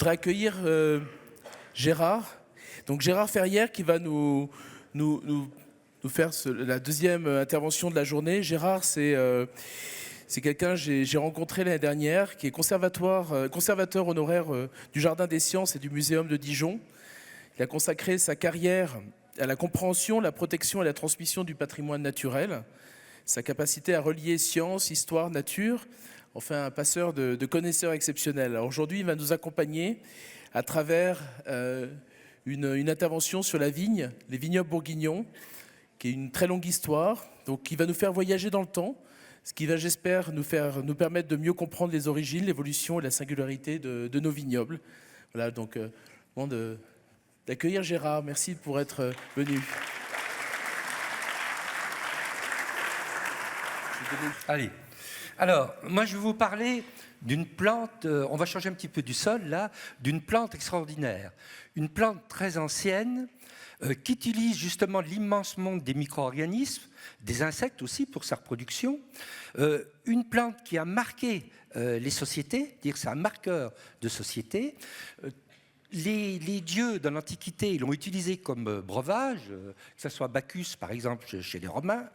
voudrais accueillir Gérard. Donc Gérard Ferrière qui va nous faire la deuxième intervention de la journée. Gérard, c'est quelqu'un que j'ai rencontré l'année dernière, qui est conservateur honoraire du Jardin des Sciences et du Muséum de Dijon. Il a consacré sa carrière à la compréhension, la protection et la transmission du patrimoine naturel. Sa capacité à relier science, histoire, nature, enfin un passeur de connaisseurs exceptionnels. Alors aujourd'hui, il va nous accompagner à travers une intervention sur la vigne, les vignobles bourguignons, qui est une très longue histoire. Donc il va nous faire voyager dans le temps, ce qui va, j'espère, nous permettre de mieux comprendre les origines, l'évolution et la singularité de nos vignobles. Voilà, donc d'accueillir Gérard. Merci pour être venu. Allez. Alors, moi, je vais vous parler d'une plante, on va changer un petit peu du sol, là, d'une plante extraordinaire. Une plante très ancienne qui utilise justement l'immense monde des micro-organismes, des insectes aussi pour sa reproduction. Une plante qui a marqué les sociétés, dire c'est un marqueur de société. Les dieux dans l'Antiquité ils l'ont utilisé comme breuvage, que ce soit Bacchus par exemple chez les Romains.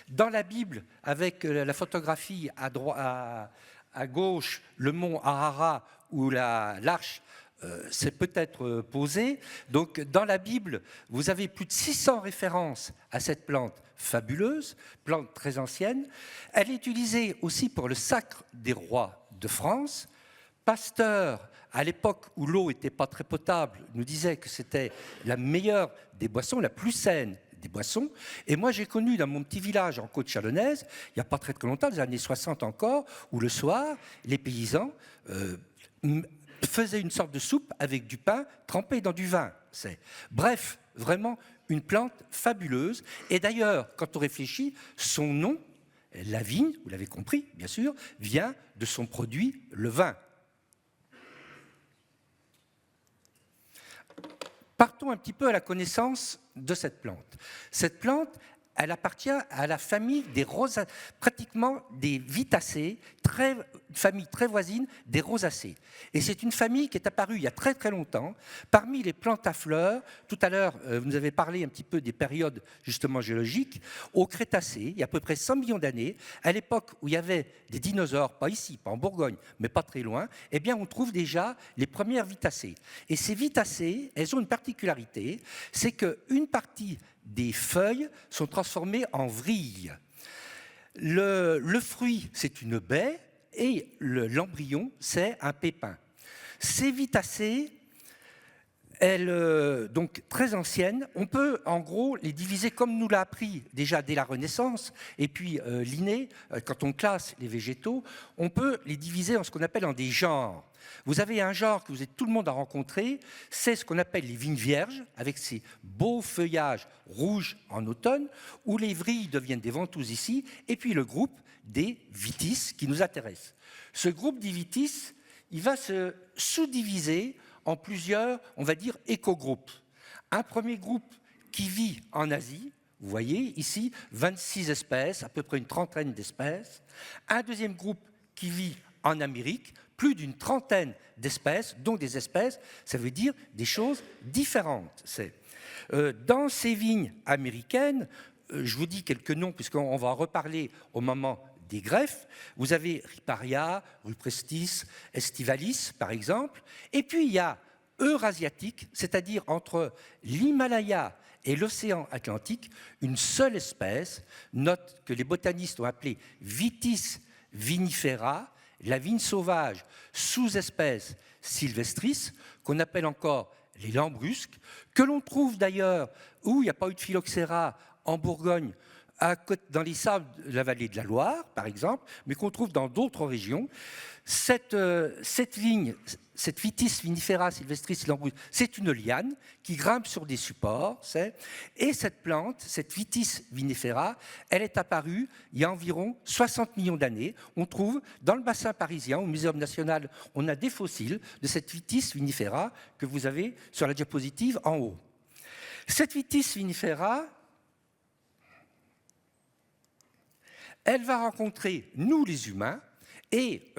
Dans la Bible, avec la photographie à gauche, le mont Ararat où l'arche s'est peut-être posée. Donc dans la Bible, vous avez plus de 600 références à cette plante fabuleuse, plante très ancienne. Elle est utilisée aussi pour le sacre des rois de France. Pasteur, à l'époque où l'eau n'était pas très potable, nous disait que c'était la meilleure des boissons, la plus saine des boissons. Et moi, j'ai connu dans mon petit village en Côte-Chalonnaise, il n'y a pas très longtemps, les années 60 encore, où le soir, les paysans faisaient une sorte de soupe avec du pain trempé dans du vin. Bref, vraiment une plante fabuleuse. Et d'ailleurs, quand on réfléchit, son nom, la vigne, vous l'avez compris, bien sûr, vient de son produit, le vin. Partons un petit peu à la connaissance de cette plante. Cette plante, elle appartient à la famille des rosacées, pratiquement des vitacées, famille très voisine des rosacées. Et c'est une famille qui est apparue il y a très très longtemps, parmi les plantes à fleurs. Tout à l'heure, vous nous avez parlé un petit peu des périodes justement géologiques. Au Crétacé, il y a à peu près 100 millions d'années, à l'époque où il y avait des dinosaures, pas ici, pas en Bourgogne, mais pas très loin, eh bien on trouve déjà les premières vitacées. Et ces vitacées, elles ont une particularité, c'est qu'une partie des feuilles sont transformées en vrilles. Le fruit, c'est une baie, et l'embryon, c'est un pépin. Ces vitacées, elles, donc très anciennes, on peut en gros les diviser comme nous l'a appris déjà dès la Renaissance, et puis Linné, quand on classe les végétaux, on peut les diviser en ce qu'on appelle en des genres. Vous avez un genre que tout le monde a rencontré, c'est ce qu'on appelle les vignes vierges, avec ces beaux feuillages rouges en automne, où les vrilles deviennent des ventouses ici, et puis le groupe des vitis qui nous intéresse. Ce groupe des vitis, il va se sous-diviser en plusieurs, on va dire, écogroupes. Un premier groupe qui vit en Asie, vous voyez ici 26 espèces, à peu près une trentaine d'espèces. Un deuxième groupe qui vit en Amérique, plus d'une trentaine d'espèces, dont des espèces, ça veut dire des choses différentes. Dans ces vignes américaines, je vous dis quelques noms, puisqu'on va en reparler au moment des greffes. Vous avez Riparia, Ruprestis, Estivalis, par exemple. Et puis, il y a Eurasiatique, c'est-à-dire entre l'Himalaya et l'océan Atlantique, une seule espèce, note que les botanistes ont appelée Vitis vinifera, la vigne sauvage, sous-espèce sylvestris, qu'on appelle encore les lambrusques, que l'on trouve d'ailleurs où il n'y a pas eu de phylloxéra en Bourgogne, dans les sables de la vallée de la Loire, par exemple, mais qu'on trouve dans d'autres régions. Cette vigne, cette Vitis vinifera sylvestris lambrusque, c'est une liane qui grimpe sur des supports. Et cette plante, cette Vitis vinifera, elle est apparue il y a environ 60 millions d'années. On trouve dans le bassin parisien, au Muséum national, on a des fossiles de cette Vitis vinifera que vous avez sur la diapositive en haut. Cette Vitis vinifera, elle va rencontrer, nous les humains, Et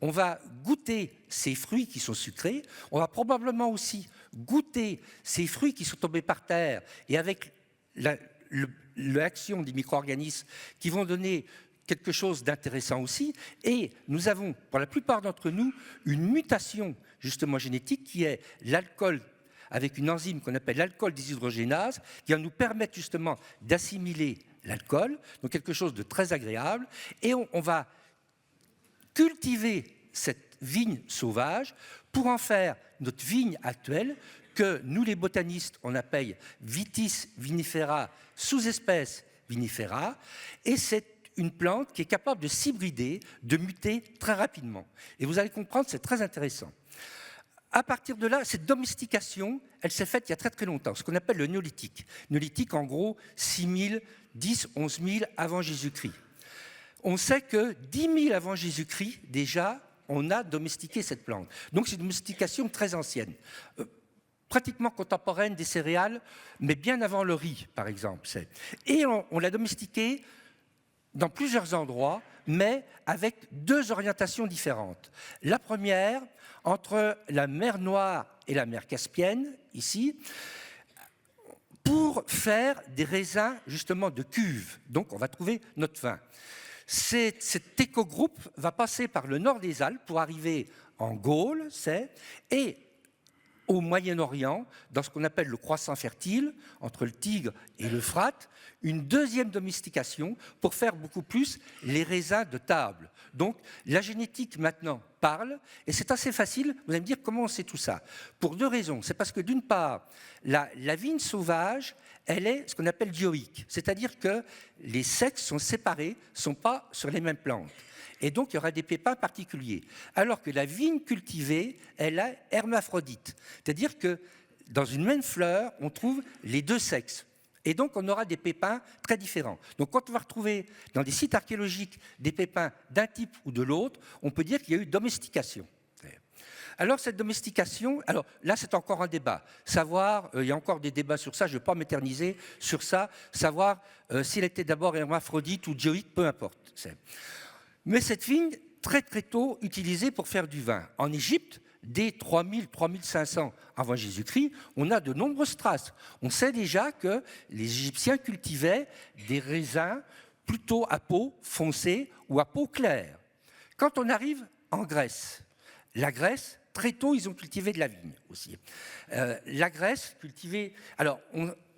on va goûter ces fruits qui sont sucrés. On va probablement aussi goûter ces fruits qui sont tombés par terre et avec l'action des micro-organismes qui vont donner quelque chose d'intéressant aussi. Et nous avons, pour la plupart d'entre nous, une mutation justement génétique qui est l'alcool avec une enzyme qu'on appelle l'alcool déshydrogénase, qui va nous permettre justement d'assimiler l'alcool, donc quelque chose de très agréable. Et on va cultiver cette vigne sauvage pour en faire notre vigne actuelle que nous, les botanistes, on appelle Vitis vinifera, sous-espèce vinifera, et c'est une plante qui est capable de s'hybrider, de muter très rapidement. Et vous allez comprendre, c'est très intéressant. À partir de là, cette domestication, elle s'est faite il y a très très longtemps, ce qu'on appelle le néolithique. Néolithique, en gros, 6 000, 10, 11 000 avant Jésus-Christ. On sait que 10 000 avant Jésus-Christ, déjà, on a domestiqué cette plante. Donc c'est une domestication très ancienne, pratiquement contemporaine des céréales, mais bien avant le riz, par exemple. Et on l'a domestiquée dans plusieurs endroits, mais avec deux orientations différentes. La première, entre la mer Noire et la mer Caspienne, ici, pour faire des raisins, justement, de cuve. Donc on va trouver notre vin. Cet écogroupe va passer par le nord des Alpes pour arriver en Gaule, et au Moyen-Orient, dans ce qu'on appelle le croissant fertile, entre le Tigre et l'Euphrate, une deuxième domestication pour faire beaucoup plus les raisins de table. Donc la génétique maintenant parle, et c'est assez facile, vous allez me dire comment on sait tout ça. Pour deux raisons. C'est parce que d'une part, la vigne sauvage, elle est ce qu'on appelle dioïque, c'est-à-dire que les sexes sont séparés, ne sont pas sur les mêmes plantes. Et donc, il y aura des pépins particuliers. Alors que la vigne cultivée, elle est hermaphrodite. C'est-à-dire que dans une même fleur, on trouve les deux sexes. Et donc, on aura des pépins très différents. Donc, quand on va retrouver dans des sites archéologiques des pépins d'un type ou de l'autre, on peut dire qu'il y a eu domestication. Alors, cette domestication, alors là, c'est encore un débat. Savoir, il y a encore des débats sur ça, je ne vais pas m'éterniser sur ça, savoir s'il était d'abord hermaphrodite ou dioïque, peu importe. Mais cette vigne, très très tôt, utilisée pour faire du vin. En Égypte, dès 3000-3500 avant Jésus-Christ, on a de nombreuses traces. On sait déjà que les Égyptiens cultivaient des raisins plutôt à peau foncée ou à peau claire. Quand on arrive en Grèce, la Grèce, très tôt, ils ont cultivé de la vigne aussi. La Grèce cultivait... Alors,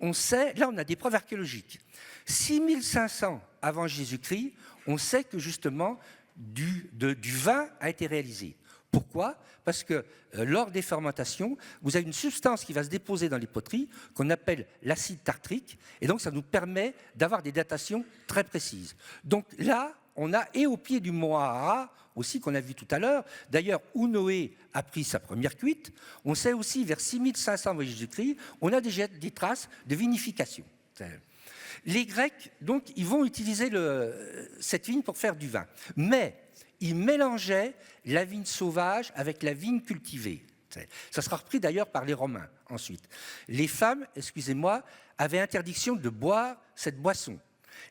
on sait, là, on a des preuves archéologiques. 6500 avant Jésus-Christ, on sait que justement du vin a été réalisé. Pourquoi ? Parce que lors des fermentations, vous avez une substance qui va se déposer dans les poteries qu'on appelle l'acide tartrique, et donc ça nous permet d'avoir des datations très précises. Donc là, on a, et au pied du mont Ahara, aussi qu'on a vu tout à l'heure, d'ailleurs où Noé a pris sa première cuite, on sait aussi vers 6500 avant Jésus-Christ, on a déjà des traces de vinification. Les Grecs, donc, ils vont utiliser cette vigne pour faire du vin. Mais ils mélangeaient la vigne sauvage avec la vigne cultivée. Ça sera repris d'ailleurs par les Romains ensuite. Les femmes, excusez-moi, avaient interdiction de boire cette boisson.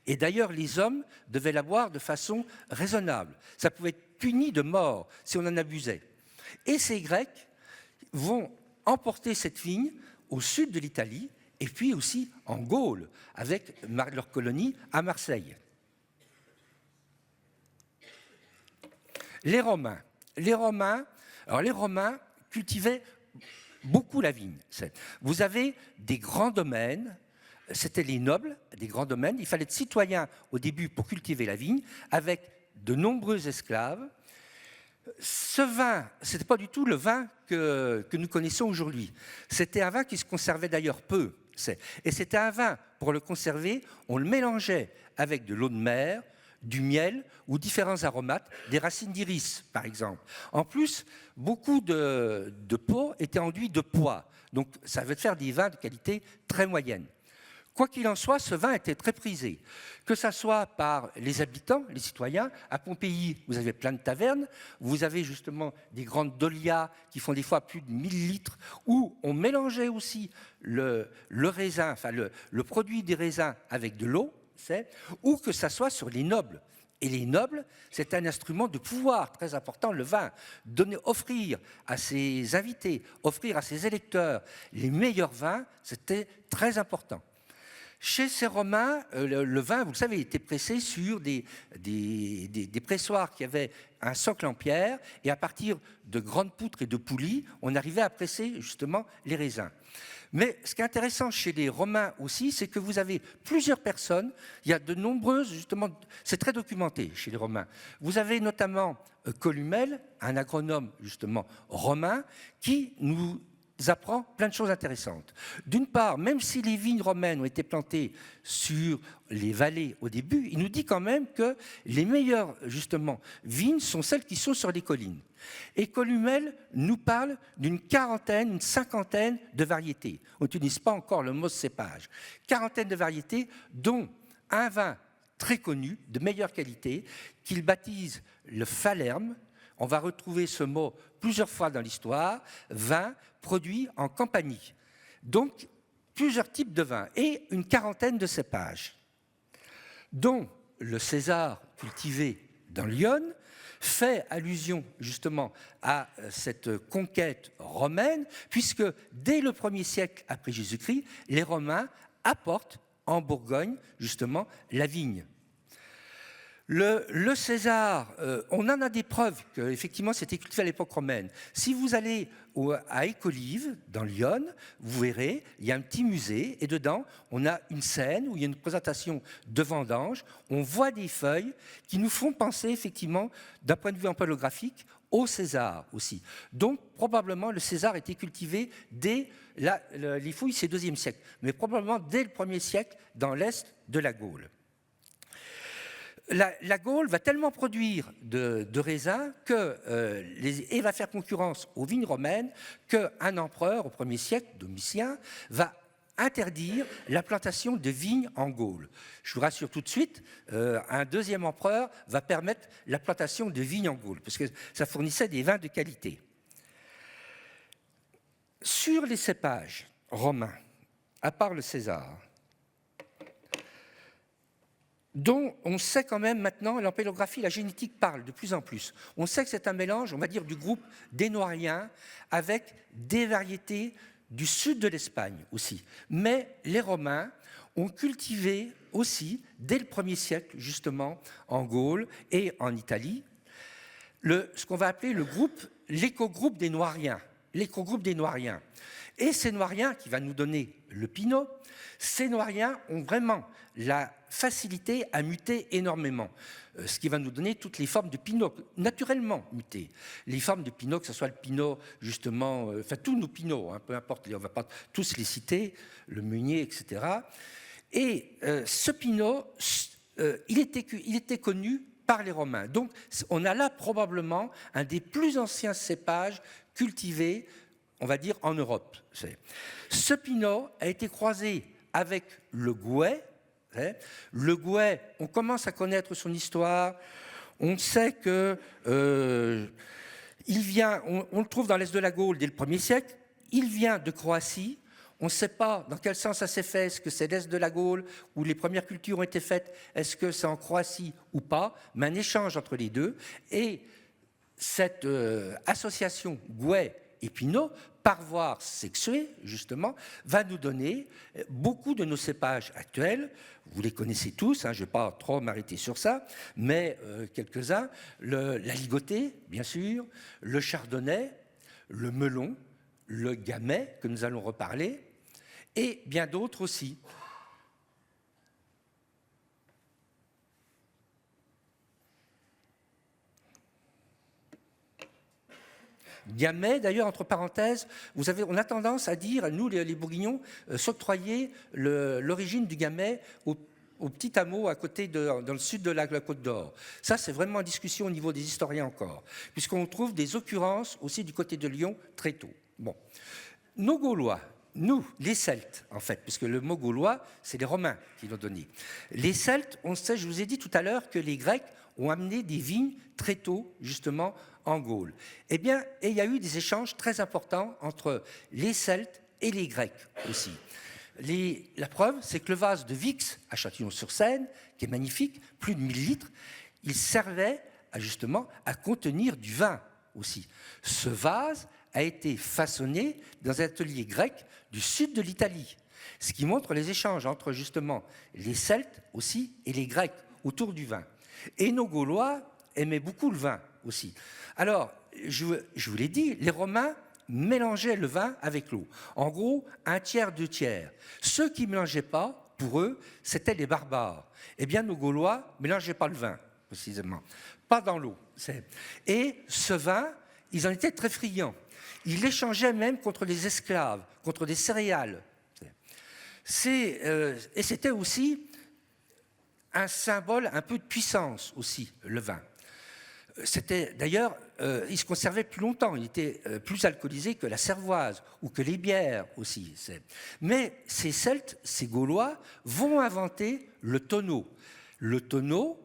Et d'ailleurs, les hommes devaient la boire de façon raisonnable. Ça pouvait être puni de mort si on en abusait. Et ces Grecs vont emporter cette vigne au sud de l'Italie, et puis aussi en Gaule, avec leur colonie à Marseille. Les Romains cultivaient beaucoup la vigne. Vous avez des grands domaines, c'était les nobles, des grands domaines, il fallait être citoyen au début pour cultiver la vigne, avec de nombreux esclaves. Ce vin, ce n'était pas du tout le vin que nous connaissons aujourd'hui. C'était un vin qui se conservait d'ailleurs peu. Et c'était un vin, pour le conserver, on le mélangeait avec de l'eau de mer, du miel ou différents aromates, des racines d'iris, par exemple. En plus, beaucoup de pots étaient enduits de pois. Donc, ça veut faire des vins de qualité très moyenne. Quoi qu'il en soit, ce vin était très prisé, que ce soit par les habitants, les citoyens. À Pompéi, vous avez plein de tavernes, vous avez justement des grandes dolias qui font des fois plus de 1000 litres, où on mélangeait aussi le raisin, enfin le produit des raisins avec de l'eau, ou que ce soit sur les nobles Et les nobles, c'est un instrument de pouvoir très important, le vin. Offrir à ses invités, offrir à ses électeurs les meilleurs vins, c'était très important. Chez ces Romains, le vin, vous le savez, était pressé sur des pressoirs qui avaient un socle en pierre, et à partir de grandes poutres et de poulies, on arrivait à presser justement les raisins. Mais ce qui est intéressant chez les Romains aussi, c'est que vous avez plusieurs personnes, il y a de nombreuses, justement, c'est très documenté chez les Romains. Vous avez notamment Columelle, un agronome justement romain, qui nous apprend plein de choses intéressantes. D'une part, même si les vignes romaines ont été plantées sur les vallées au début, il nous dit quand même que les meilleures, justement, vignes sont celles qui sont sur les collines. Et Columelle nous parle d'une quarantaine, une cinquantaine de variétés. On n'utilise pas encore le mot cépage. Quarantaine de variétés, dont un vin très connu, de meilleure qualité, qu'il baptise le Falerme. On va retrouver ce mot plusieurs fois dans l'histoire, vin produit en Campanie. Donc, plusieurs types de vins et une quarantaine de cépages, dont le César cultivé dans Lyon fait allusion justement à cette conquête romaine, puisque dès le 1er siècle après Jésus-Christ, les Romains apportent en Bourgogne justement la vigne. Le César, on en a des preuves qu'effectivement c'était cultivé à l'époque romaine. Si vous allez à Écolives, dans Lyon, vous verrez, il y a un petit musée, et dedans, on a une scène où il y a une présentation de vendanges. On voit des feuilles qui nous font penser effectivement, d'un point de vue ampélographique, au César aussi. Donc, probablement, le César était cultivé dès, les fouilles, c'est 2e siècle, mais probablement dès le 1er siècle dans l'est de la Gaule. La Gaule va tellement produire de raisins et va faire concurrence aux vignes romaines qu'un empereur au 1er siècle, Domitien, va interdire la plantation de vignes en Gaule. Je vous rassure tout de suite, un 2e empereur va permettre la plantation de vignes en Gaule, parce que ça fournissait des vins de qualité. Sur les cépages romains, à part le César, dont on sait quand même maintenant, l'ampélographie, la génétique parle de plus en plus. On sait que c'est un mélange, on va dire, du groupe des Noiriens avec des variétés du sud de l'Espagne aussi. Mais les Romains ont cultivé aussi, dès le 1er siècle, justement, en Gaule et en Italie, ce qu'on va appeler l'écogroupe des Noiriens. L'écogroupe des Noiriens. Et ces Noiriens, qui va nous donner le Pinot, ces Noiriens ont vraiment la facilité à muter énormément, ce qui va nous donner toutes les formes de Pinot, naturellement mutées. Les formes de Pinot, que ce soit le Pinot, justement, enfin tous nos Pinots, hein, peu importe, on ne va pas tous les citer, le Meunier, etc. Et ce Pinot, il était connu par les Romains. Donc on a là probablement un des plus anciens cépages cultivés, on va dire, en Europe. Ce Pinot a été croisé avec le Gouais. Le Gouais, on commence à connaître son histoire. On sait que il vient, on le trouve dans l'est de la Gaule dès le 1er siècle. Il vient de Croatie. On ne sait pas dans quel sens ça s'est fait. Est-ce que c'est l'est de la Gaule où les premières cultures ont été faites? Est-ce que c'est en Croatie ou pas? Mais un échange entre les deux. Et cette association Gouais et Pinot, par voie sexuée, justement, va nous donner beaucoup de nos cépages actuels. Vous les connaissez tous, hein, je ne vais pas trop m'arrêter sur ça, mais quelques-uns. La ligotée, bien sûr, le chardonnay, le melon, le gamay, que nous allons reparler, et bien d'autres aussi. Gamay, d'ailleurs, entre parenthèses, on a tendance à dire, nous les Bourguignons, s'octroyer l'origine du Gamay au petit hameau à côté dans le sud de la Côte d'Or. Ça, c'est vraiment en discussion au niveau des historiens encore, puisqu'on trouve des occurrences aussi du côté de Lyon très tôt. Bon. Nos Gaulois, nous, les Celtes, en fait, puisque le mot gaulois, c'est les Romains qui l'ont donné. Les Celtes, on sait, je vous ai dit tout à l'heure que les Grecs ont amené des vignes très tôt, justement, en Gaule. Eh bien, et il y a eu des échanges très importants entre les Celtes et les Grecs aussi. La preuve, c'est que le vase de Vix, à Châtillon-sur-Seine, qui est magnifique, plus de 1000 litres, il servait justement à contenir du vin aussi. Ce vase a été façonné dans un atelier grec du sud de l'Italie, ce qui montre les échanges entre justement les Celtes aussi et les Grecs autour du vin. Et nos Gaulois aimaient beaucoup le vin aussi. Alors, je vous l'ai dit, les Romains mélangeaient le vin avec l'eau. En gros, 1/3, 2/3. Ceux qui ne mélangeaient pas, pour eux, c'étaient les barbares. Eh bien, nos Gaulois ne mélangeaient pas le vin, précisément. Pas dans l'eau. Et ce vin, ils en étaient très friands. Ils l'échangeaient même contre les esclaves, contre des céréales. Et c'était aussi un symbole un peu de puissance aussi, le vin. C'était d'ailleurs, il se conservait plus longtemps, il était plus alcoolisé que la cervoise ou que les bières aussi. Mais ces Celtes, ces Gaulois, vont inventer le tonneau. Le tonneau,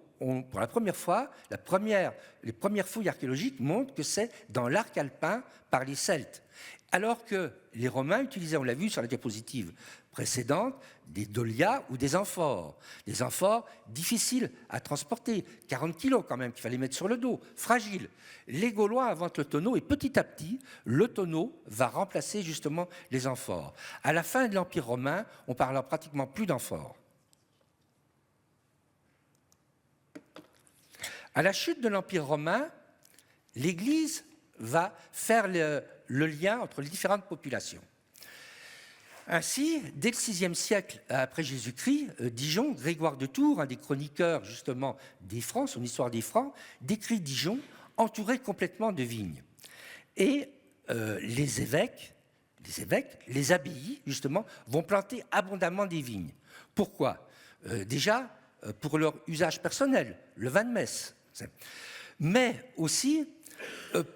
pour la première fois, les premières fouilles archéologiques montrent que c'est dans l'arc alpin par les Celtes. Alors que les Romains utilisaient, on l'a vu sur la diapositive précédente, des dolias ou des amphores. Des amphores difficiles à transporter, 40 kilos quand même, qu'il fallait mettre sur le dos, fragiles. Les Gaulois inventent le tonneau et petit à petit, le tonneau va remplacer justement les amphores. À la fin de l'Empire romain, on parle pratiquement plus d'amphores. À la chute de l'Empire romain, l'Église va faire le lien entre les différentes populations. Ainsi, dès le VIe siècle après Jésus-Christ, Dijon, Grégoire de Tours, un des chroniqueurs justement des Francs, son histoire des Francs, décrit Dijon entouré complètement de vignes. Et les évêques, les abbayes justement, vont planter abondamment des vignes. Pourquoi ? Déjà, pour leur usage personnel, le vin de messe, mais aussi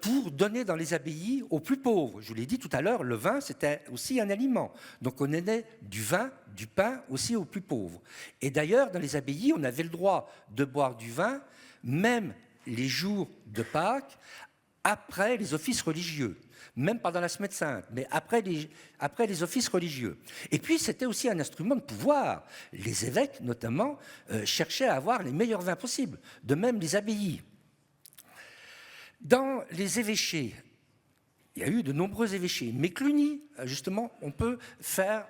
pour donner dans les abbayes aux plus pauvres. Je vous l'ai dit tout à l'heure, le vin, c'était aussi un aliment. Donc on donnait du vin, du pain aussi aux plus pauvres. Et d'ailleurs, dans les abbayes, on avait le droit de boire du vin, même les jours de Pâques, après les offices religieux. Même pas dans la Semaine Sainte, mais après les offices religieux. Et puis, c'était aussi un instrument de pouvoir. Les évêques, notamment, cherchaient à avoir les meilleurs vins possibles, de même les abbayes. Dans les évêchés, il y a eu de nombreux évêchés, mais Cluny, justement, on peut faire,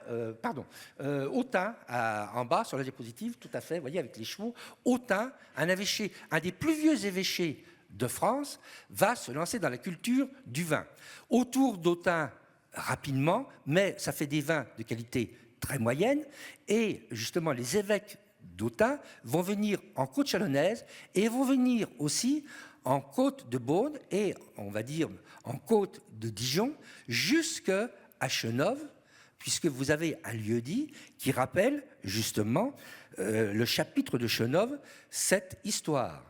Autun, en bas sur la diapositive, tout à fait, vous voyez, avec les chevaux, Autun, un évêché, un des plus vieux évêchés de France, va se lancer dans la culture du vin. Autour d'Autun, rapidement, mais ça fait des vins de qualité très moyenne, et justement, les évêques d'Autun vont venir en côte chalonnaise et vont venir aussi en côte de Beaune et, on va dire, en côte de Dijon, jusqu'à Chenôve, puisque vous avez un lieu-dit qui rappelle justement le chapitre de Chenôve, cette histoire.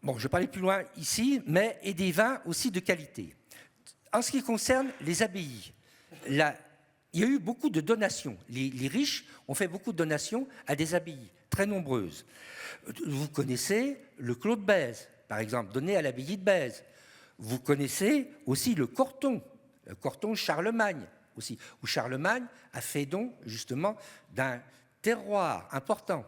Bon, je vais pas aller plus loin ici, mais et des vins aussi de qualité. En ce qui concerne les abbayes, il y a eu beaucoup de donations. Les riches ont fait beaucoup de donations à des abbayes, très nombreuses. Vous connaissez le clos de Bèze, par exemple, donné à l'abbaye de Bèze. Vous connaissez aussi le Corton Charlemagne, aussi, où Charlemagne a fait don, justement, d'un terroir important.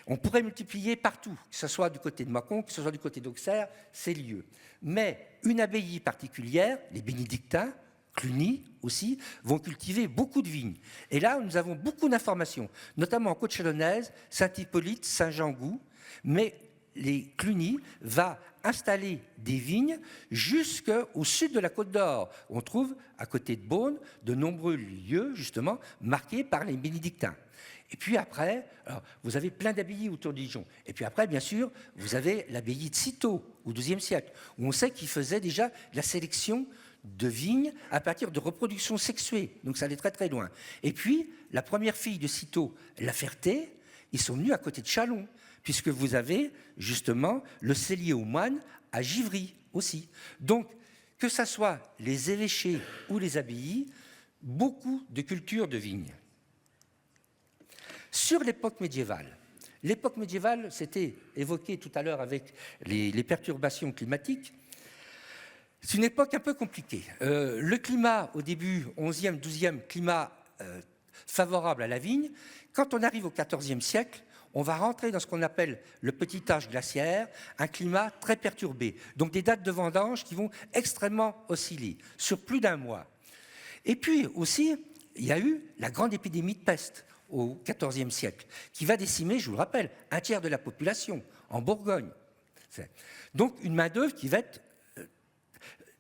On pourrait multiplier partout, que ce soit du côté de Mâcon, que ce soit du côté d'Auxerre, ces lieux. Mais une abbaye particulière, les bénédictins, Cluny aussi, vont cultiver beaucoup de vignes. Et là, nous avons beaucoup d'informations, notamment en côte chalonnaise, Saint-Hippolyte, Saint-Jean-Gou, mais les Cluny va installer des vignes jusqu'au sud de la Côte d'Or. On trouve, à côté de Beaune, de nombreux lieux, justement, marqués par les bénédictins. Et puis après, alors, vous avez plein d'abbayes autour de Dijon. Et puis après, bien sûr, vous avez l'abbaye de Cîteaux, au XIIe siècle, où on sait qu'ils faisaient déjà la sélection de vignes à partir de reproduction sexuée. Donc ça allait très très loin. Et puis, la première fille de Cîteaux, La Ferté, ils sont venus à côté de Châlons, puisque vous avez justement le cellier aux moines à Givry aussi. Donc, que ce soit les évêchés ou les abbayes, beaucoup de cultures de vignes. Sur l'époque médiévale, c'était évoqué tout à l'heure avec les perturbations climatiques, c'est une époque un peu compliquée. Le climat, au début, 11e, 12e, climat favorable à la vigne. Quand on arrive au XIVe siècle, on va rentrer dans ce qu'on appelle le petit âge glaciaire, un climat très perturbé. Donc des dates de vendange qui vont extrêmement osciller sur plus d'un mois. Et puis aussi, il y a eu la grande épidémie de peste au XIVe siècle, qui va décimer, je vous le rappelle, un tiers de la population en Bourgogne. Donc une main-d'œuvre qui va être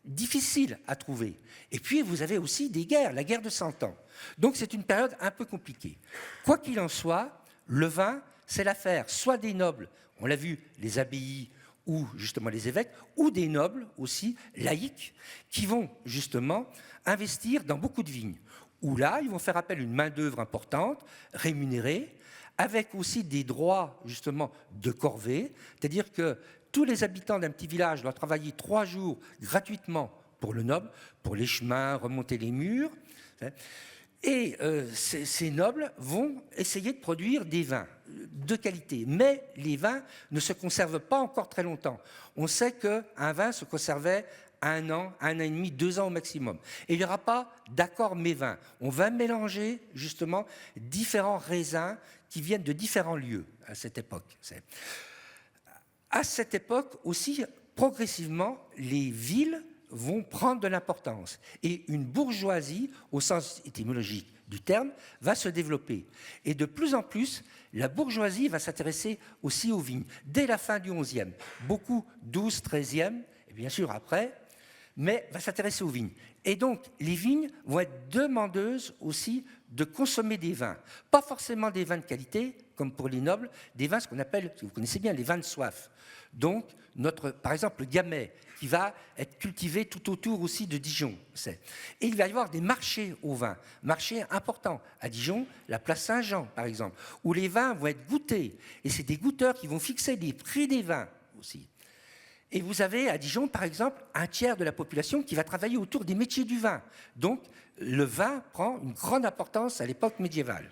difficile à trouver. Et puis vous avez aussi des guerres, la guerre de 100 ans. Donc c'est une période un peu compliquée. Quoi qu'il en soit, le vin, c'est l'affaire soit des nobles, on l'a vu, les abbayes ou justement les évêques, ou des nobles aussi, laïcs, qui vont justement investir dans beaucoup de vignes, où là, ils vont faire appel à une main-d'œuvre importante, rémunérée, avec aussi des droits justement de corvée, c'est-à-dire que tous les habitants d'un petit village doivent travailler 3 jours gratuitement pour le noble, pour les chemins, remonter les murs. Et ces nobles vont essayer de produire des vins de qualité. Mais les vins ne se conservent pas encore très longtemps. On sait qu'un vin se conservait 1 an, 1 an et demi, 2 ans au maximum. Et il n'y aura pas d'accord mévin. On va mélanger justement différents raisins qui viennent de différents lieux à cette époque. À cette époque aussi, progressivement, les villes vont prendre de l'importance. Et une bourgeoisie, au sens étymologique du terme, va se développer. Et de plus en plus, la bourgeoisie va s'intéresser aussi aux vignes. Dès la fin du XIe, beaucoup 12, 13e, et bien sûr après, mais va s'intéresser aux vignes. Et donc, les vignes vont être demandeuses aussi de consommer des vins. Pas forcément des vins de qualité, comme pour les nobles, des vins, ce qu'on appelle, vous connaissez bien, les vins de soif. Donc, par exemple, le gamay, qui va être cultivé tout autour aussi de Dijon. Et il va y avoir des marchés au vin, marchés importants. À Dijon, la place Saint-Jean, par exemple, où les vins vont être goûtés. Et c'est des goûteurs qui vont fixer les prix des vins aussi. Et vous avez à Dijon, par exemple, un tiers de la population qui va travailler autour des métiers du vin. Donc, le vin prend une grande importance à l'époque médiévale.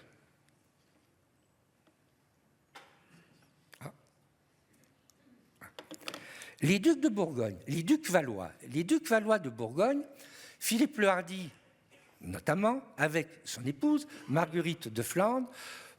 Les ducs de Bourgogne, les ducs valois de Bourgogne, Philippe le Hardi, notamment, avec son épouse, Marguerite de Flandre,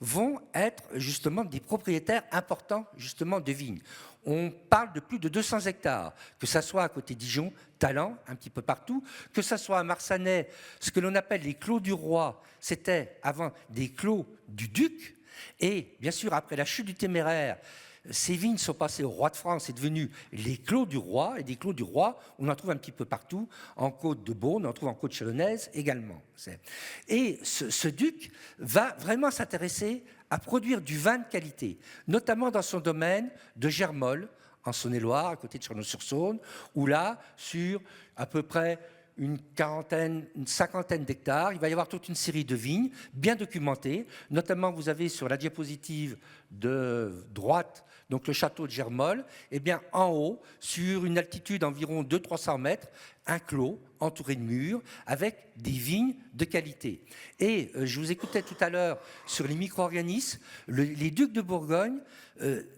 vont être justement des propriétaires importants justement de vignes. On parle de plus de 200 hectares, que ce soit à côté de Dijon, Talent, un petit peu partout, que ce soit à Marsanais, ce que l'on appelle les clos du roi, c'était avant des clos du duc, et bien sûr après la chute du Téméraire, ces vignes sont passées au roi de France, c'est devenu les clos du roi, et des clos du roi, on en trouve un petit peu partout, en Côte de Beaune, on en trouve en Côte chalonnaise également. Et ce duc va vraiment s'intéresser à produire du vin de qualité, notamment dans son domaine de Germolles, en Saône-et-Loire, à côté de Chalon-sur-Saône, où là, sur à peu près une cinquantaine d'hectares. Il va y avoir toute une série de vignes bien documentées. Notamment, vous avez sur la diapositive de droite, donc le château de Germolles, et bien en haut, sur une altitude d'environ 200-300 mètres, un clos entouré de murs avec des vignes de qualité. Et je vous écoutais tout à l'heure sur les micro-organismes. Les ducs de Bourgogne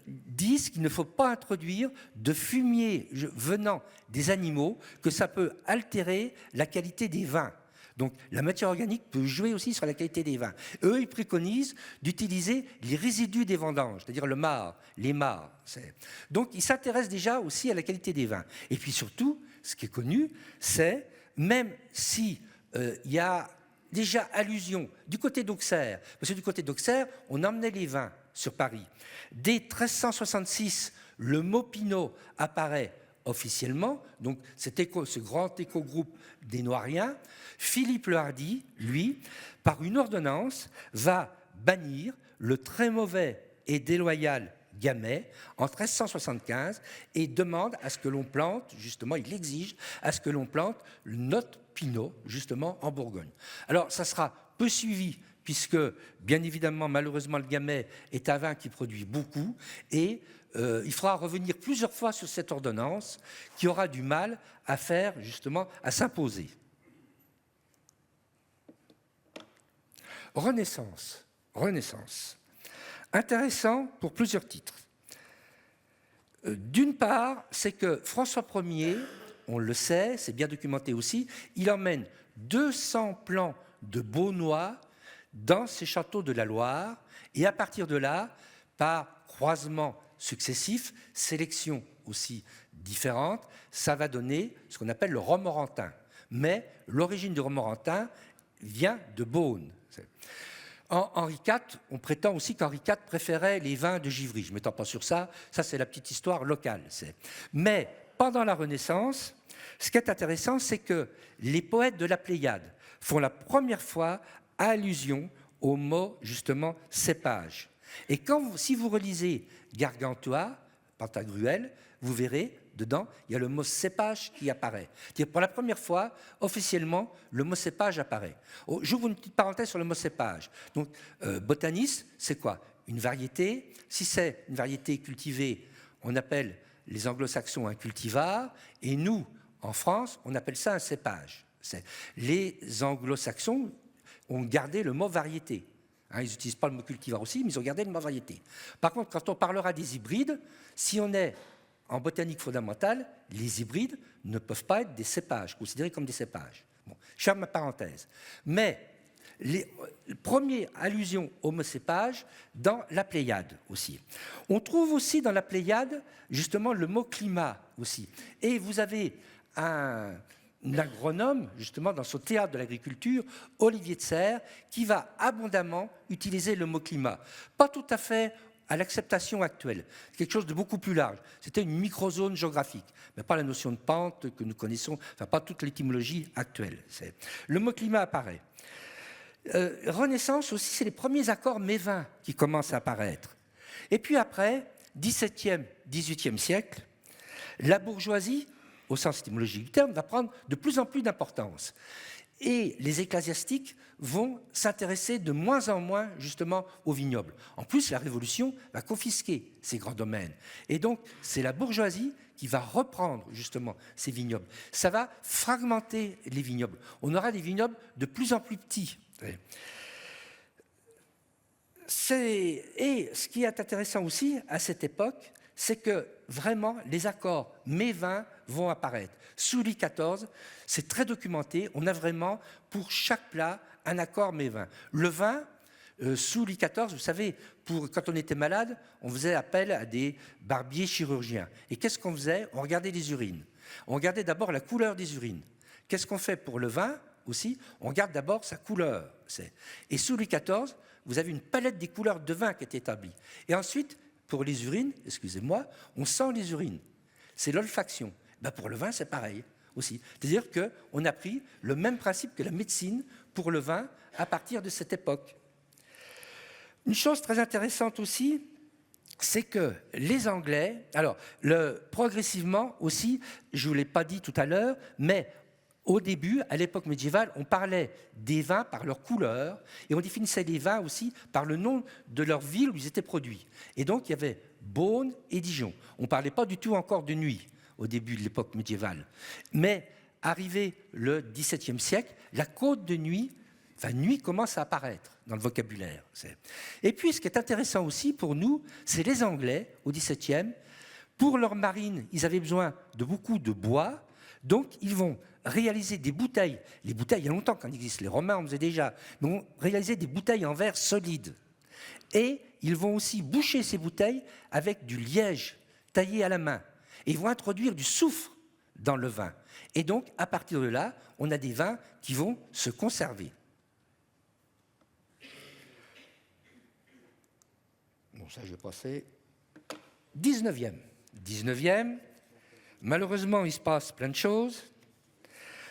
disent qu'il ne faut pas introduire de fumier venant des animaux, que ça peut altérer la qualité des vins. Donc la matière organique peut jouer aussi sur la qualité des vins. Eux, ils préconisent d'utiliser les résidus des vendanges, c'est-à-dire le marc, les mares. Donc ils s'intéressent déjà aussi à la qualité des vins. Et puis surtout, ce qui est connu, c'est, même si y a déjà allusion du côté d'Auxerre, parce que du côté d'Auxerre, on emmenait les vins sur Paris. Dès 1366, le mot Pinot apparaît officiellement, donc ce grand éco-groupe des Noiriens. Philippe le Hardi, lui, par une ordonnance, va bannir le très mauvais et déloyal Gamay en 1375 et demande à ce que l'on plante, justement, il exige à ce que l'on plante notre Pinot, justement, en Bourgogne. Alors, ça sera peu suivi, puisque, bien évidemment, malheureusement, le Gamay est un vin qui produit beaucoup, et il faudra revenir plusieurs fois sur cette ordonnance qui aura du mal à faire, justement, à s'imposer. Renaissance. Intéressant pour plusieurs titres. D'une part, c'est que François Ier, on le sait, c'est bien documenté aussi, il emmène 200 plants de Beaunois dans ses châteaux de la Loire, et à partir de là, par croisement successif, sélection aussi différente, ça va donner ce qu'on appelle le romorantin. Mais l'origine du romorantin vient de Beaune. Henri IV, on prétend aussi qu'Henri IV préférait les vins de Givry. Je ne m'étends pas sur ça, ça c'est la petite histoire locale. Mais pendant la Renaissance, ce qui est intéressant, c'est que les poètes de la Pléiade font la première fois allusion au mot, justement, cépage. Et si vous relisez Gargantua, Pantagruel, vous verrez, dedans, il y a le mot cépage qui apparaît. Pour la première fois, officiellement, le mot cépage apparaît. J'ouvre une petite parenthèse sur le mot cépage. Donc, botaniste, c'est quoi? Une variété. Si c'est une variété cultivée, on appelle les anglo-saxons un cultivar, et nous, en France, on appelle ça un cépage. Les anglo-saxons ont gardé le mot variété. Ils n'utilisent pas le mot cultivar aussi, mais ils ont gardé le mot variété. Par contre, quand on parlera des hybrides, si on est en botanique fondamentale, les hybrides ne peuvent pas être des cépages, considérés comme des cépages. Bon, je ferme ma parenthèse. Mais les premières allusions au mot cépage dans la Pléiade aussi. On trouve aussi dans la Pléiade, justement, le mot climat aussi. Et vous avez un agronome, justement, dans son théâtre de l'agriculture, Olivier de Serres, qui va abondamment utiliser le mot climat. Pas tout à fait à l'acceptation actuelle, quelque chose de beaucoup plus large. C'était une microzone géographique, mais pas la notion de pente que nous connaissons, enfin pas toute l'étymologie actuelle. Le mot climat apparaît. Renaissance aussi, c'est les premiers accords mévins qui commencent à apparaître. Et puis après, 17e, 18e siècle, la bourgeoisie, au sens étymologique du terme, va prendre de plus en plus d'importance. Et les ecclésiastiques vont s'intéresser de moins en moins justement aux vignobles. En plus, la Révolution va confisquer ces grands domaines. Et donc, c'est la bourgeoisie qui va reprendre justement ces vignobles. Ça va fragmenter les vignobles. On aura des vignobles de plus en plus petits. Et ce qui est intéressant aussi à cette époque, c'est que vraiment les accords mévins vont apparaître. Sous Louis XIV, c'est très documenté, on a vraiment pour chaque plat un accord mévin. Le vin, sous Louis XIV, vous savez, quand on était malade, on faisait appel à des barbiers chirurgiens. Et qu'est-ce qu'on faisait? On regardait les urines. On regardait d'abord la couleur des urines. Qu'est-ce qu'on fait pour le vin aussi? On regarde d'abord sa couleur. Et sous Louis XIV, vous avez une palette des couleurs de vin qui est établie. Et ensuite, pour les urines, excusez-moi, on sent les urines. C'est l'olfaction. Pour le vin, c'est pareil aussi. C'est-à-dire qu'on a pris le même principe que la médecine pour le vin à partir de cette époque. Une chose très intéressante aussi, c'est que les Anglais, alors progressivement aussi, je ne vous l'ai pas dit tout à l'heure, mais au début, à l'époque médiévale, on parlait des vins par leur couleur et on définissait les vins aussi par le nom de leur ville où ils étaient produits. Et donc, il y avait Beaune et Dijon. On ne parlait pas du tout encore de nuit au début de l'époque médiévale. Mais arrivé le XVIIe siècle, la côte de nuit, nuit commence à apparaître dans le vocabulaire. Et puis, ce qui est intéressant aussi pour nous, c'est les Anglais, au XVIIe. Pour leur marine, ils avaient besoin de beaucoup de bois, donc ils vont réaliser des bouteilles. Les bouteilles, il y a longtemps qu'on existe, les Romains en faisaient déjà, ils vont réaliser des bouteilles en verre solide. Et ils vont aussi boucher ces bouteilles avec du liège taillé à la main. Et ils vont introduire du soufre dans le vin. Et donc, à partir de là, on a des vins qui vont se conserver. Bon, ça, je vais passer. 19e, malheureusement, il se passe plein de choses.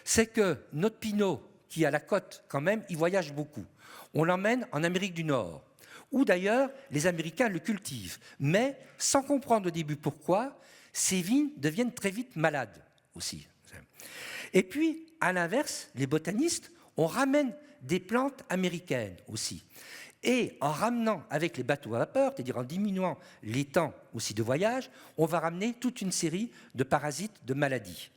C'est que notre Pinot, qui a la côte quand même, il voyage beaucoup. On l'emmène en Amérique du Nord, où d'ailleurs les Américains le cultivent. Mais sans comprendre au début pourquoi, ces vignes deviennent très vite malades aussi. Et puis, à l'inverse, les botanistes, on ramène des plantes américaines aussi. Et en ramenant avec les bateaux à vapeur, c'est-à-dire en diminuant les temps aussi de voyage, on va ramener toute une série de parasites, de maladies.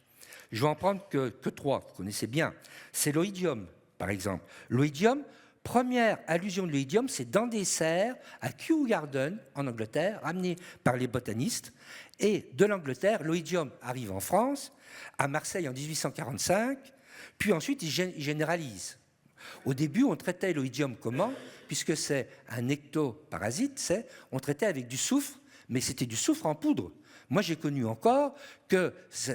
Je vais en prendre que 3, vous connaissez bien. C'est l'oïdium, par exemple. L'oïdium, première allusion de l'oïdium, c'est dans des serres à Kew Garden, en Angleterre, ramené par les botanistes. Et de l'Angleterre, l'oïdium arrive en France, à Marseille en 1845, puis ensuite il généralise. Au début, on traitait l'oïdium comment? Puisque c'est un ectoparasite, on traitait avec du soufre, mais c'était du soufre en poudre. Moi, j'ai connu encore qu'il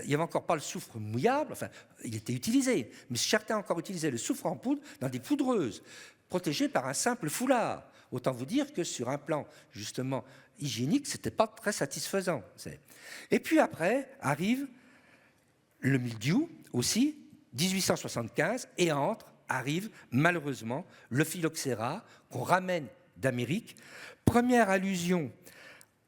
n'y avait encore pas le soufre mouillable, enfin, il était utilisé, mais certains encore utilisaient le soufre en poudre dans des poudreuses, protégées par un simple foulard. Autant vous dire que sur un plan, justement, hygiénique, ce n'était pas très satisfaisant. Et puis après, arrive le mildiou, aussi, 1875, et arrive malheureusement le phylloxéra qu'on ramène d'Amérique. Première allusion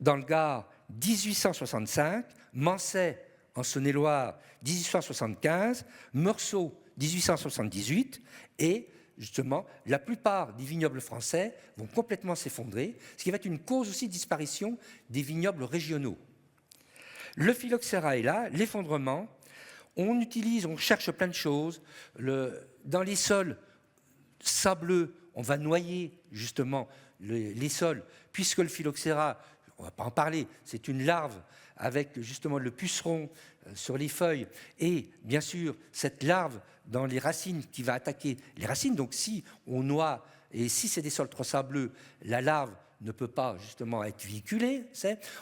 dans le Gard, 1865, Manset en Saône-et-Loire, 1875, Meursault, 1878, et justement, la plupart des vignobles français vont complètement s'effondrer, ce qui va être une cause aussi de disparition des vignobles régionaux. Le phylloxéra est là, l'effondrement. On cherche plein de choses. Dans les sols sableux, on va noyer justement les sols, puisque le phylloxéra, on ne va pas en parler, c'est une larve avec justement le puceron sur les feuilles, et bien sûr cette larve dans les racines qui va attaquer les racines. Donc si on noie, et si c'est des sols trop sableux, la larve ne peut pas justement être véhiculée.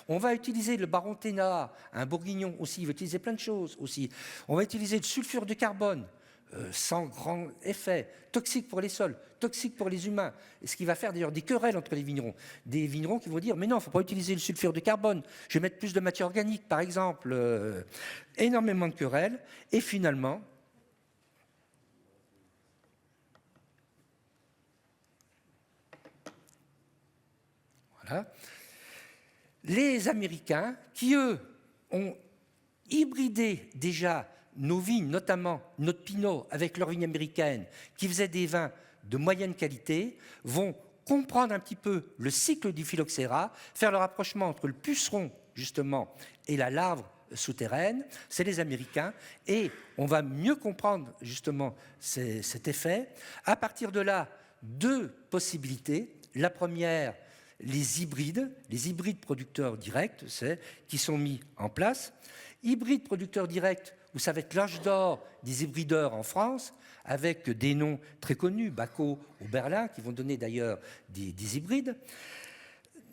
On va utiliser le baron Thénard, un bourguignon aussi, il va utiliser plein de choses aussi. On va utiliser le sulfure de carbone, sans grand effet, toxique pour les sols, toxique pour les humains, ce qui va faire d'ailleurs des querelles entre les vignerons. Des vignerons qui vont dire, mais non, il ne faut pas utiliser le sulfure de carbone, je vais mettre plus de matière organique, par exemple. Énormément de querelles, et finalement, voilà, les Américains, qui eux ont hybridé déjà nos vignes, notamment notre Pinot, avec leurs vignes américaines, qui faisaient des vins de moyenne qualité, vont comprendre un petit peu le cycle du phylloxéra, faire le rapprochement entre le puceron, justement, et la larve souterraine. C'est les Américains, et on va mieux comprendre, justement, cet effet. À partir de là, deux possibilités. La première, les hybrides producteurs directs, qui sont mis en place. Hybrides producteurs directs, où ça va être l'âge d'or des hybrideurs en France, avec des noms très connus, Bacot ou Berlin, qui vont donner d'ailleurs des hybrides.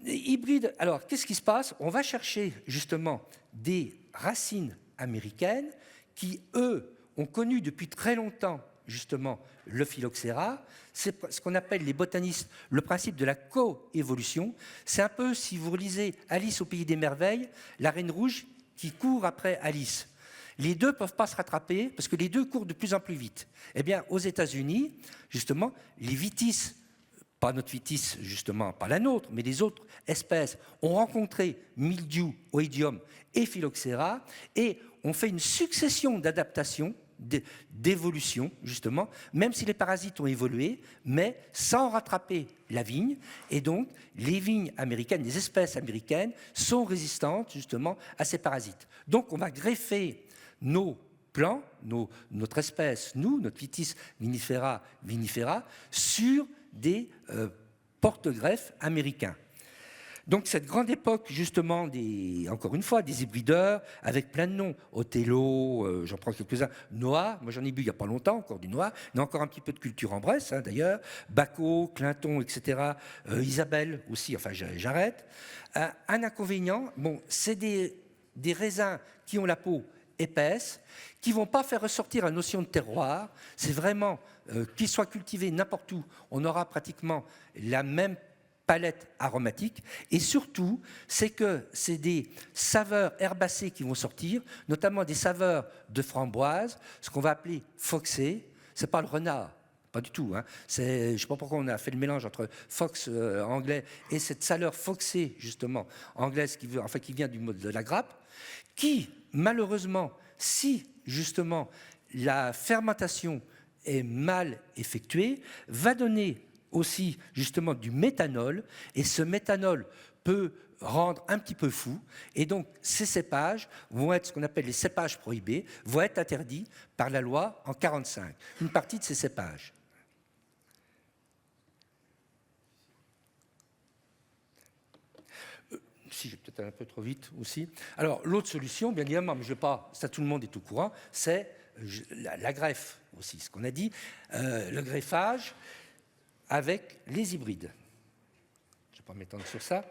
Hybrides, alors qu'est-ce qui se passe? On va chercher justement des racines américaines qui, eux, ont connu depuis très longtemps justement le phylloxéra. C'est ce qu'on appelle les botanistes le principe de la coévolution. C'est un peu, si vous relisez Alice au pays des merveilles, la reine rouge qui court après Alice. Les deux ne peuvent pas se rattraper parce que les deux courent de plus en plus vite. Eh bien, aux États-Unis, justement, les vitis, pas notre vitis, justement, pas la nôtre, mais les autres espèces, ont rencontré mildiou, oïdium et phylloxéra, et ont fait une succession d'adaptations, d'évolution, justement, même si les parasites ont évolué, mais sans rattraper la vigne. Et donc, les vignes américaines, les espèces américaines, sont résistantes, justement, à ces parasites. Donc, on va greffer nos plants, notre espèce, notre Vitis vinifera, sur des porte-greffes américains. Donc cette grande époque, justement, encore une fois, des hybrideurs, avec plein de noms. Othello, j'en prends quelques-uns. Noah, moi j'en ai bu il n'y a pas longtemps, encore du Noah. Il y a encore un petit peu de culture en Bresse, d'ailleurs. Bacot, Clinton, etc. Isabelle aussi, enfin j'arrête. Un inconvénient, bon, c'est des raisins qui ont la peau épaisse, qui ne vont pas faire ressortir la notion de terroir. C'est vraiment, qu'ils soient cultivés n'importe où, on aura pratiquement la même palette aromatique, et surtout, c'est que c'est des saveurs herbacées qui vont sortir, notamment des saveurs de framboise, ce qu'on va appeler foxé. C'est pas le renard, pas du tout. Je ne sais pas pourquoi on a fait le mélange entre fox anglais et cette saveur foxée, justement, anglaise, qui vient de la grappe, qui, malheureusement, si, justement, la fermentation est mal effectuée, va donner aussi justement du méthanol, et ce méthanol peut rendre un petit peu fou, et donc ces cépages vont être ce qu'on appelle les cépages prohibés, vont être interdits par la loi en 1945, une partie de ces cépages. Si j'ai peut-être un peu trop vite aussi. Alors l'autre solution, bien évidemment, mais je ne vais pas, ça tout le monde est au courant, c'est la greffe aussi, ce qu'on a dit, le greffage avec les hybrides. Je ne vais pas m'étendre sur ça.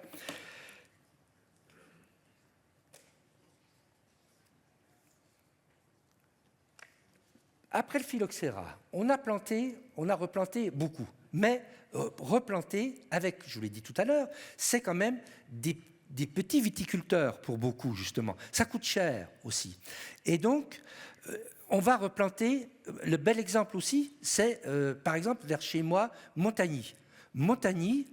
Après le phylloxéra, on a replanté beaucoup, mais replanter avec, je vous l'ai dit tout à l'heure, c'est quand même des petits viticulteurs pour beaucoup, justement. Ça coûte cher aussi. Et donc, on va replanter, le bel exemple aussi, c'est par exemple vers chez moi, Montagny. Montagny,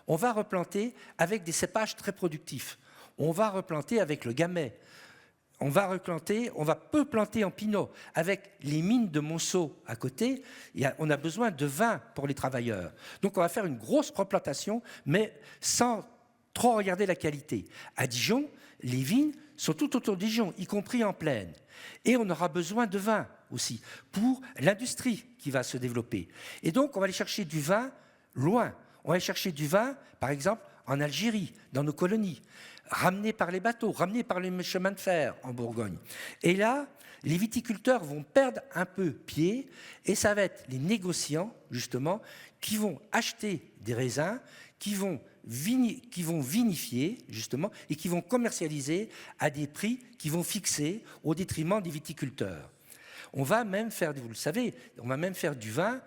on va replanter avec des cépages très productifs. On va replanter avec le gamay. On va peu planter en pinot. Avec les mines de Monceau à côté, on a besoin de vin pour les travailleurs. Donc on va faire une grosse replantation, mais sans trop regarder la qualité. À Dijon, les vignes sont tout autour de Dijon, y compris en plaine. Et on aura besoin de vin aussi, pour l'industrie qui va se développer. Et donc on va aller chercher du vin loin. On va aller chercher du vin, par exemple, en Algérie, dans nos colonies, ramené par les bateaux, ramené par les chemins de fer en Bourgogne. Et là, les viticulteurs vont perdre un peu pied, et ça va être les négociants, justement, qui vont acheter des raisins, qui vont vinifier, justement, et qui vont commercialiser à des prix qui vont fixer au détriment des viticulteurs. On va même faire, vous le savez, on va même faire du vin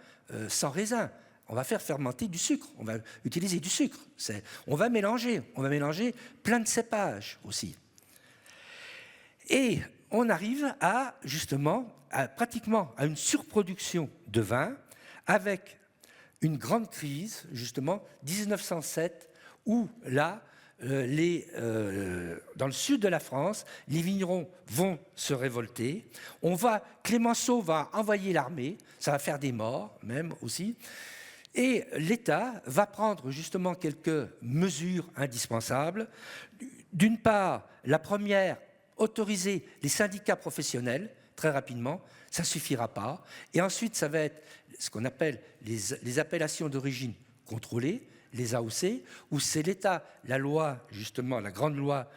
sans raisin. On va faire fermenter du sucre, on va utiliser du sucre. On va mélanger plein de cépages aussi. Et on arrive à, justement, pratiquement à une surproduction de vin avec une grande crise, justement, 1907, où là, dans le sud de la France, les vignerons vont se révolter. Clémenceau va envoyer l'armée, ça va faire des morts même aussi. Et l'État va prendre justement quelques mesures indispensables. D'une part, la première, autoriser les syndicats professionnels très rapidement, ça ne suffira pas. Et ensuite, ça va être ce qu'on appelle les appellations d'origine contrôlée, les AOC, où c'est l'État, la loi, justement, la grande loi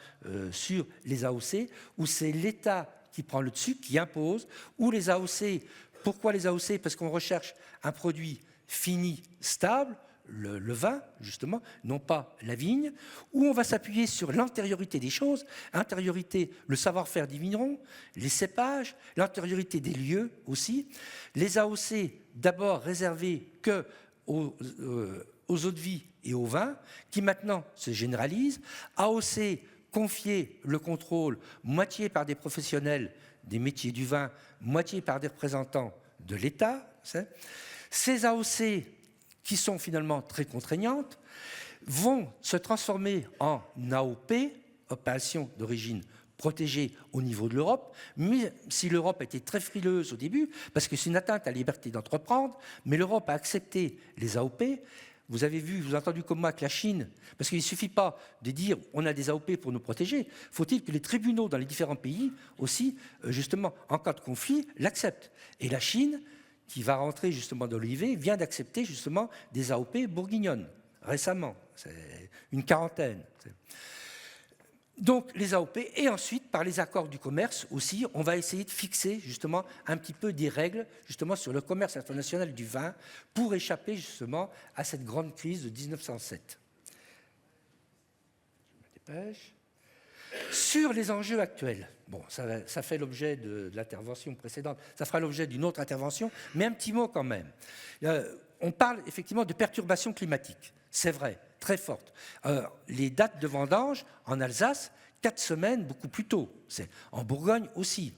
sur les AOC, où c'est l'État qui prend le dessus, qui impose, ou les AOC. Pourquoi les AOC? Parce qu'on recherche un produit fini, stable, le vin, justement, non pas la vigne, où on va s'appuyer sur l'antériorité des choses, le savoir-faire des vignerons, les cépages, l'antériorité des lieux aussi. Les AOC, d'abord réservés aux eaux de vie et au vin, qui maintenant se généralisent. AOC, confier le contrôle, moitié par des professionnels des métiers du vin, moitié par des représentants de l'État. Ces AOC, qui sont finalement très contraignantes, vont se transformer en AOP, opération d'origine protégée au niveau de l'Europe, mais si l'Europe a été très frileuse au début, parce que c'est une atteinte à la liberté d'entreprendre, mais l'Europe a accepté les AOP. Vous avez entendu comme moi que la Chine, parce qu'il ne suffit pas de dire on a des AOP pour nous protéger, faut-il que les tribunaux dans les différents pays aussi, justement, en cas de conflit, l'acceptent. Et la Chine, qui va rentrer justement dans l'OIV, vient d'accepter justement des AOP bourguignonnes, récemment, c'est une quarantaine. Donc les AOP, et ensuite par les accords du commerce aussi, on va essayer de fixer justement un petit peu des règles justement sur le commerce international du vin pour échapper justement à cette grande crise de 1907. Je me dépêche. Sur les enjeux actuels, bon, ça fait l'objet de l'intervention précédente, ça fera l'objet d'une autre intervention, mais un petit mot quand même. On parle effectivement de perturbations climatiques, c'est vrai, très fortes. Les dates de vendange en Alsace, 4 semaines beaucoup plus tôt, en Bourgogne aussi.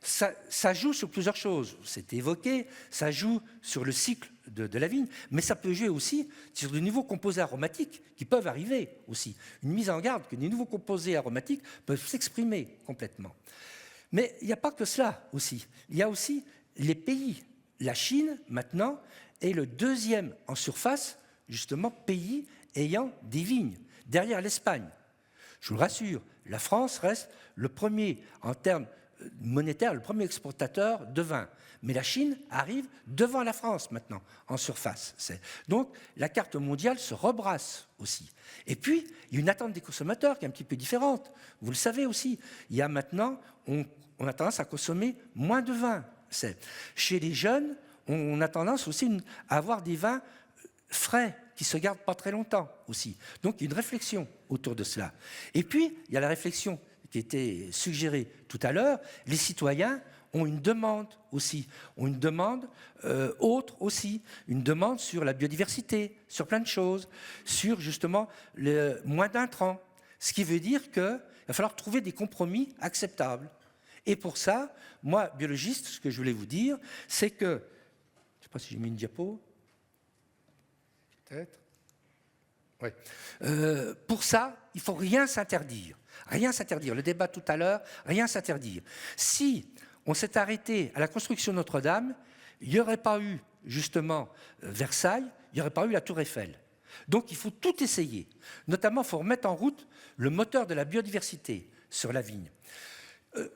Ça joue sur plusieurs choses, c'est évoqué, ça joue sur le cycle de la vigne, mais ça peut jouer aussi sur de nouveaux composés aromatiques qui peuvent arriver aussi. Une mise en garde que des nouveaux composés aromatiques peuvent s'exprimer complètement. Mais il n'y a pas que cela aussi. Il y a aussi les pays. La Chine, maintenant, est le deuxième en surface, justement, pays ayant des vignes, derrière l'Espagne. Je vous le rassure, la France reste le premier en termes monétaire, le premier exportateur de vin. Mais la Chine arrive devant la France maintenant, en surface. Donc la carte mondiale se rebrasse aussi. Et puis, il y a une attente des consommateurs qui est un petit peu différente. Vous le savez aussi. Il y a maintenant, on a tendance à consommer moins de vin. Chez les jeunes, on a tendance aussi à avoir des vins frais, qui ne se gardent pas très longtemps aussi. Donc il y a une réflexion autour de cela. Et puis, il y a la réflexion qui était suggérée tout à l'heure. Les citoyens ont une demande aussi, ont une demande autre aussi, une demande sur la biodiversité, sur plein de choses, sur justement le moins d'intrants. Ce qui veut dire qu'il va falloir trouver des compromis acceptables. Et pour ça, moi, biologiste, ce que je voulais vous dire, c'est que, je ne sais pas si j'ai mis une diapo, peut-être. Oui. Pour ça, il ne faut rien s'interdire. Rien s'interdire. Le débat tout à l'heure, rien s'interdire. Si on s'est arrêté à la construction de Notre-Dame, il n'y aurait pas eu, justement, Versailles, il n'y aurait pas eu la Tour Eiffel. Donc il faut tout essayer. Notamment, il faut remettre en route le moteur de la biodiversité sur la vigne.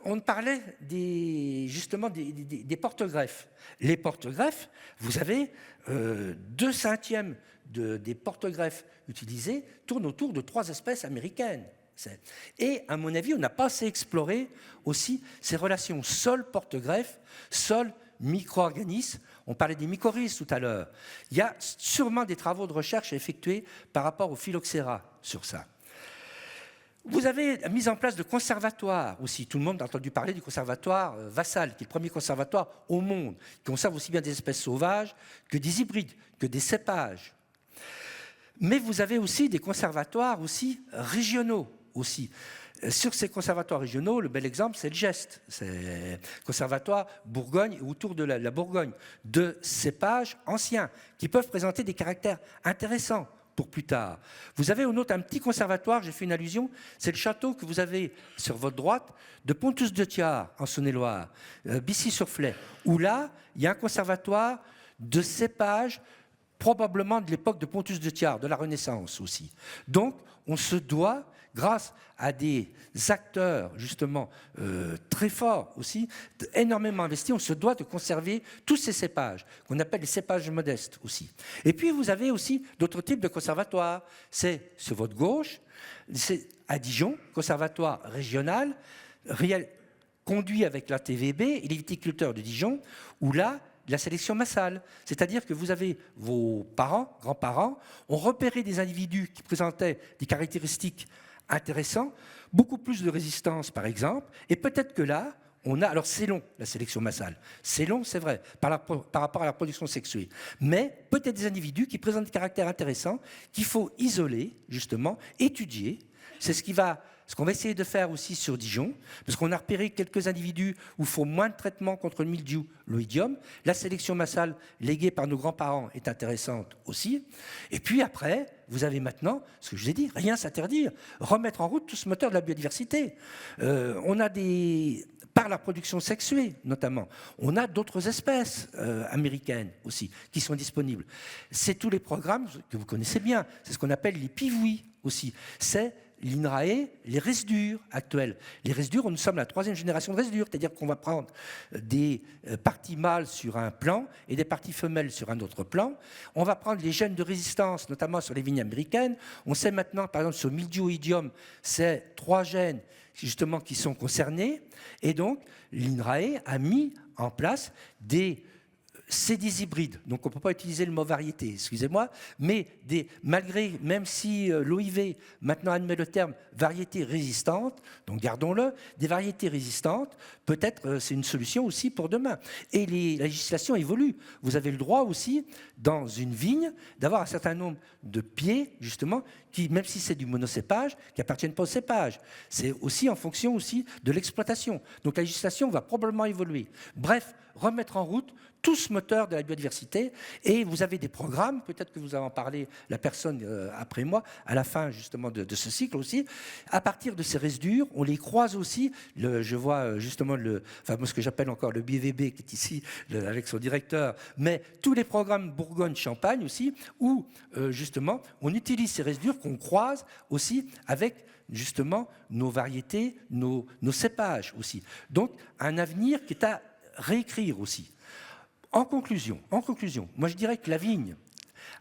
On parlait justement des porte-greffes. Les porte-greffes, vous avez 2/5 des porte-greffes utilisés tournent autour de 3 espèces américaines. Et à mon avis, on n'a pas assez exploré aussi ces relations sol-porte-greffe, sol-micro-organismes. On parlait des mycorhizes tout à l'heure. Il y a sûrement des travaux de recherche à effectuer par rapport au phylloxéra sur ça. Vous avez la mise en place de conservatoires aussi. Tout le monde a entendu parler du conservatoire Vassal, qui est le premier conservatoire au monde, qui conserve aussi bien des espèces sauvages que des hybrides, que des cépages. Mais vous avez aussi des conservatoires aussi régionaux aussi. Sur ces conservatoires régionaux, le bel exemple, c'est le GEST, c'est le conservatoire Bourgogne, autour de la Bourgogne, de cépages anciens qui peuvent présenter des caractères intéressants pour plus tard. Vous avez au nôtre un petit conservatoire, j'ai fait une allusion, c'est le château que vous avez sur votre droite de Pontus-de-Thiard, en Saône-et-Loire, Bissy-sur-Flay, où là, il y a un conservatoire de cépages probablement de l'époque de Pontus-de-Thiard, de la Renaissance aussi. Donc, on se doit, grâce à des acteurs justement très forts aussi, énormément investis, on se doit de conserver tous ces cépages, qu'on appelle les cépages modestes aussi. Et puis, vous avez aussi d'autres types de conservatoires. C'est sur votre gauche, c'est à Dijon, conservatoire régional, conduit avec la TVB et les viticulteurs de Dijon, où là, la sélection massale, c'est-à-dire que vous avez vos parents, grands-parents, ont repéré des individus qui présentaient des caractéristiques intéressantes, beaucoup plus de résistance par exemple, et peut-être que là, on a, alors c'est long la sélection massale, c'est long c'est vrai, par rapport à la production sexuée, mais peut-être des individus qui présentent des caractères intéressants qu'il faut isoler, justement, étudier, c'est ce qu'on va essayer de faire aussi sur Dijon, parce qu'on a repéré quelques individus où il faut moins de traitement contre le mildiou, l'oïdium. La sélection massale léguée par nos grands-parents est intéressante aussi. Et puis après, vous avez maintenant, ce que je vous ai dit, rien s'interdire, remettre en route tout ce moteur de la biodiversité. On a par la production sexuée notamment, on a d'autres espèces américaines aussi qui sont disponibles. C'est tous les programmes que vous connaissez bien, c'est ce qu'on appelle les pivouis aussi. C'est l'INRAE, les résidures actuelles. Les résidures, nous sommes la 3e génération de résidures, c'est-à-dire qu'on va prendre des parties mâles sur un plan et des parties femelles sur un autre plan. On va prendre les gènes de résistance, notamment sur les vignes américaines. On sait maintenant, par exemple, sur mildiou-oïdium, c'est 3 gènes justement qui sont concernés. Et donc, l'INRAE a mis en place c'est des hybrides, donc on ne peut pas utiliser le mot variété, excusez-moi, mais malgré, même si l'OIV maintenant admet le terme variété résistante, donc gardons-le, des variétés résistantes, peut-être c'est une solution aussi pour demain. Et la législation évolue. Vous avez le droit aussi, dans une vigne, d'avoir un certain nombre de pieds, justement, qui, même si c'est du monocépage, qui n'appartiennent pas au cépage. C'est aussi en fonction aussi de l'exploitation. Donc la législation va probablement évoluer. Bref, remettre en route tout ce moteur de la biodiversité. Et vous avez des programmes, peut-être que vous allez en parler, la personne après moi, à la fin justement de ce cycle aussi. À partir de ces résidus, on les croise aussi. Je vois justement moi, ce que j'appelle encore le BVB qui est ici, avec son directeur, mais tous les programmes Bourgogne-Champagne aussi, où justement on utilise ces résidus qu'on croise aussi avec justement nos variétés, nos cépages aussi. Donc un avenir qui est à réécrire aussi. En conclusion, moi je dirais que la vigne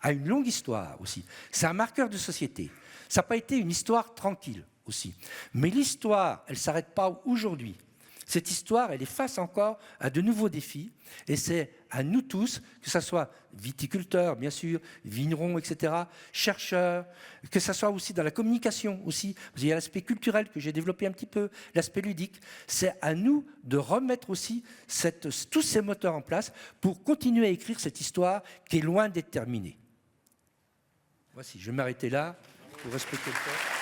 a une longue histoire aussi. C'est un marqueur de société. Ça n'a pas été une histoire tranquille aussi. Mais l'histoire, elle ne s'arrête pas aujourd'hui. Cette histoire, elle est face encore à de nouveaux défis. Et c'est à nous tous, que ce soit viticulteurs, bien sûr, vignerons, etc., chercheurs, que ce soit aussi dans la communication aussi. Il y a l'aspect culturel que j'ai développé un petit peu, l'aspect ludique. C'est à nous de remettre aussi tous ces moteurs en place pour continuer à écrire cette histoire qui est loin d'être terminée. Voici, je vais m'arrêter là pour respecter le temps.